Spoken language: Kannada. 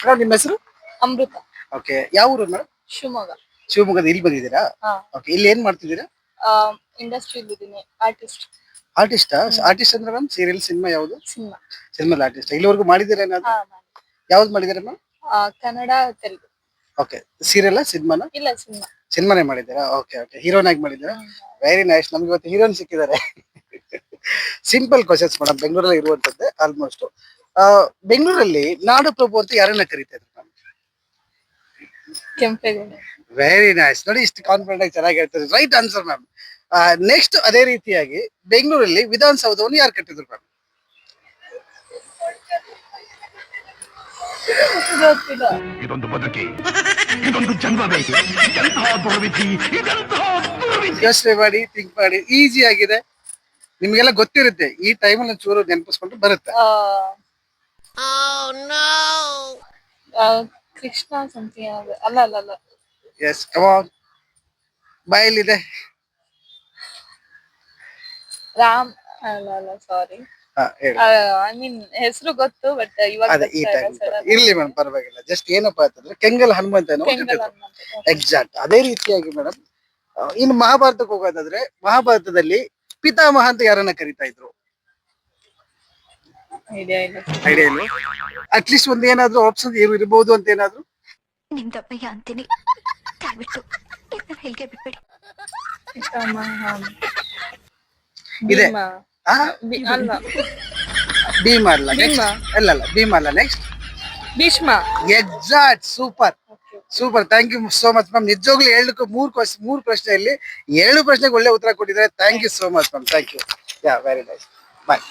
ಮೇಡಮ್ ನಿಮ್ಮ ಹೆಸರು? ಅಮೃತ. ಓಕೆ, ಯಾವ ಊರು ಮೇಡಮ್? ಶಿವಮೊಗ್ಗ. ಶಿವಮೊಗ್ಗದ ಇಲ್ಲಿ ಬಂದಿದ್ದೀರಾ? ಹಾ. ಓಕೆ, ಇಲ್ಲಿ ಏನ್ ಮಾಡ್ತಿದ್ದೀರಾ? ಇಂಡಸ್ಟ್ರಿಯಲ್ಲಿ ಇದ್ದೀನಿ, ಆರ್ಟಿಸ್ಟ್. ಆರ್ಟಿಸ್ಟ್. ಆರ್ಟಿಸ್ಟ್ ಅಂದ್ರೆ ಮೇಡಮ್ ಸೀರಿಯಲ್ ಸಿನಿಮಾ ಯಾವುದು? ಸಿನಿಮಾ. Cinema artist. ಇಲ್ಲಿವರೆಗೂ ಮಾಡಿದ್ದೀರಾ ಏನಾದ್ರು? ಹಾ, ಯಾವ್ದು ಮಾಡಿದ್ದೀರಾ madam? Kannada, Telugu. Okay, serial ಸಿನಿಮಾನ? ಇಲ್ಲ, ಸಿನಿಮಾ. ಸಿನಿಮಾನೇ ಮಾಡಿದ್ದೀರಾ? ಓಕೆ ಓಕೆ, ಹೀರೋನ್ ಆಗಿ ಮಾಡಿದ್ದೀರಾ? Very nice. ನಮ್ಗೆ ಇವತ್ತು ಹೀರೋನ್ ಸಿಕ್ಕಿದ್ದಾರೆ. ಸಿಂಪಲ್ ಕ್ವಶನ್ಸ್ ಮೇಡಮ್, ಬೆಂಗಳೂರಲ್ಲಿ ಇರುವಂತದ್ದೇ ಆಲ್ಮೋಸ್ಟ್. ಬೆಂಗಳೂರಲ್ಲಿ ನಾಡಪ್ರಭು ಅಂತ ಯಾರನ್ನ ಕರೀತಾರೆ ಮೇಡಮ್? ಕೆಂಪೇಗೌಡ. Very nice. ನೋಡಿ, ಇಷ್ಟು ಕಾನ್ಫಿಡೆಂಟ್ ಆಗಿ ಚೆನ್ನಾಗಿ ಹೇಳ್ತಾರೆ. Right answer ma'am. ನೆಕ್ಸ್ಟ್ ಅದೇ ರೀತಿಯಾಗಿ ಬೆಂಗಳೂರಲ್ಲಿ ವಿಧಾನಸೌಧವನ್ನು ಯಾರು ಕಟ್ಟಿದ್ರು ಮ್ಯಾಮ್? ಗೊತ್ತಿಲ್ಲ. ಇದೊಂದು ಬದುಕಿ, ಇದೊಂದು ಜನ್ಮವೇ, ಎಂತಹ ದುರ್ವಿಧಿ, ಇದೆಂತಹ ದುರ್ವಿಧಿ. ಯೋಚನೆ ಮಾಡಿ, ಥಿಂಕ್ ಮಾಡಿ. ಈಸಿ ಆಗಿದೆ, ನಿಮ್ಗೆಲ್ಲ ಗೊತ್ತಿರುತ್ತೆ. ಈ ಟೈಮಲ್ಲಿ ಚೂರು ನೆನಪಿಸ್ಕೊಂಡು ಬರುತ್ತೆ. ಕೃಷ್ಣ ಸಮಥಿಂಗ್. ಅಲ್ಲ ಅಲ್ಲ ಅಲ್ಲ. ಎಸ್, ಕಮ್ ಆನ್, ಬಾಯಲ್ಲಿದೆ. ರಾಮ್. ಅಲ್ಲ ಅಲ್ಲ, ಸಾರಿ. ಹೇಳಿ. ಐ ಮೀನ್ ಹೆಸರು ಗೊತ್ತು, ಬಟ್ ಇವಾಗ ಅದೇ ಈ ಟೈಮ್ ಇರ್ಲಿ ಮೇಡಮ್, ಪರವಾಗಿಲ್ಲ. ಜಸ್ಟ್ ಏನಪ್ಪಾ ಅಂತಂದ್ರೆ ಕೆಂಗಲ್ ಹನುಮಂತ ಎಕ್ಸಾಕ್ಟ್ ಅದೇ ರೀತಿಯಾಗಿ ಮೇಡಮ್. ಇನ್ನು ಮಹಾಭಾರತಕ್ಕೆ ಹೋಗೋದಾದ್ರೆ, ಮಹಾಭಾರತದಲ್ಲಿ ಪಿತಾಮಹ ಅಂತ ಯಾರನ್ನ ಕರಿತಾ ಇದ್ರು? ಐಡಿಯಾ ಇಲ್ಲ. ಐಡಿಯಾ ಇಲ್ಲ. ಅಟ್ಲೀಸ್ಟ್ ಒಂದ್ ಏನಾದ್ರು ಆಪ್ಷನ್ ಇರಬಹುದು ಅಂತ ಏನಾದ್ರು? ನಿಮ್ದಪ್ಪಯ್ಯ ಅಂತೀನಿ, ದಯವಿಟ್ಟು ಹೇಳಿಕೆ ಬಿಟ್ಬಿಡಿ. ಇದೆ. ಭೀಮ. ಅಲ್ಲ, ಭೀಮ ಅಲ್ಲ. ಭೀಮ. ಅಲ್ಲ, ಭೀಮ ಅಲ್ಲ. Next Bhishma. Exact. Super super, thank you so much ma'am. ನಿಜವಾಗ್ಲೂ ಹೇಳಲಿಕ್ಕೆ ಮೂರು ಪ್ರಶ್ನೆಯಲ್ಲಿ 2 ಪ್ರಶ್ನೆಗೆ ಒಳ್ಳೆ ಉತ್ತರ ಕೊಟ್ಟಿದ್ದಾರೆ. Thank you so much ma'am, thank you. Yeah, very nice. Bye.